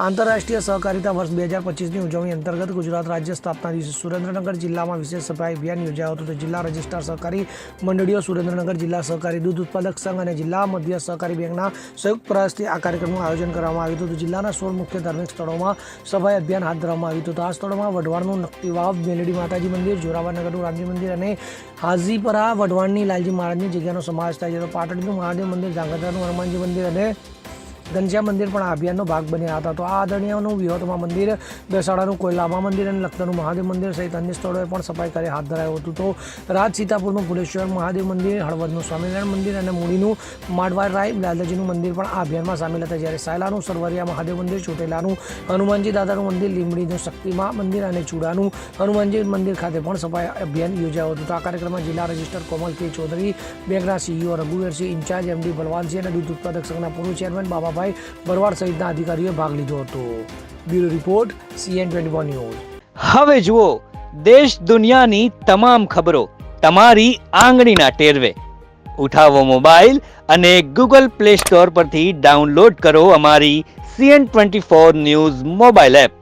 આંતરરાષ્ટ્રીય સહકારિતા વર્ષ 2025ની ઉજવણી અંતર્ગત ગુજરાત રાજ્ય સ્થાપના દિવસે સુરેન્દ્રનગર જિલ્લામાં વિશેષ સફાઈ અભિયાન યોજાયું હતું. તો જિલ્લા રજિસ્ટ્રાર સહકારી મંડળીઓ, સુરેન્દ્રનગર જિલ્લા સહકારી દૂધ ઉત્પાદક સંઘ અને જિલ્લા મધ્ય સહકારી બેંકના સંયુક્ત પ્રયાસથી આ કાર્યક્રમનું આયોજન કરવામાં આવ્યું હતું. જિલ્લાના 16 મુખ્ય ધાર્મિક સ્થળોમાં સફાઈ અભિયાન હાથ ધરવામાં આવ્યું હતું. આ સ્થળોમાં વઢવાણનું નકટી વાવ, મેલડી માતાજી મંદિર, જોરાવરનગરનું રામજી મંદિર અને હાજીપરા વઢવાણની લાલજી મહારાજની જગ્યાનો સમાવેશ થાય છે. તો પાટણનું મહાદેવ મંદિર, ધાંગધ્રાનું હનુમાનજી મંદિર અને ઘનશ્યામ મંદિર પણ આ અભિયાનનો ભાગ બન્યા હતા. તો આ આદરણીયનું વિહોતમાં મંદિર, બેસાડાનું કોયલામા મંદિર અને લખતરનું મહાદેવ મંદિર સહિત અન્ય સ્થળોએ પણ સફાઈ કાર્ય હાથ ધરાયું હતું. તો રાજ સીતાપુરનું ફુલેશ્વર મહાદેવ મંદિર, હળવદનું સ્વામિનારાયણ મંદિર અને મૂડીનું માડવારાય લાલજીનું મંદિર પણ આ અભિયાનમાં સામેલ હતા. જ્યારે સાયલાનું સરવરિયા મહાદેવ મંદિર, ચોટેલાનું હનુમાનજી દાદાનું મંદિર, લીંબડીનું શક્તિમા મંદિર અને ચૂડાનું હનુમાનજી મંદિર ખાતે પણ સફાઈ અભિયાન યોજાયું હતું. તો આ કાર્યક્રમમાં જિલ્લા રજિસ્ટર કોમલ કે ચૌધરી, બેંકના સીઈઓ રઘુવીરસિંહ, ઇન્ચાર્જ એમડી બલવાનસિંહ અને દૂધ ઉત્પાદક સંઘના પૂર્વ ચેરમેન બાબાભાઈ ભરવાડ સહિતના અધિકારીઓએ ભાગ લીધો હતો. Bureau report, CN24 news. હવે જુઓ દેશ દુનિયાની તમામ ખબરો તમારી આંગળીના ટેરવે. ઉઠાવો મોબાઈલ અને Google Play Store પરથી ડાઉનલોડ કરો અમારી CN24 ન્યૂઝ મોબાઈલ એપ.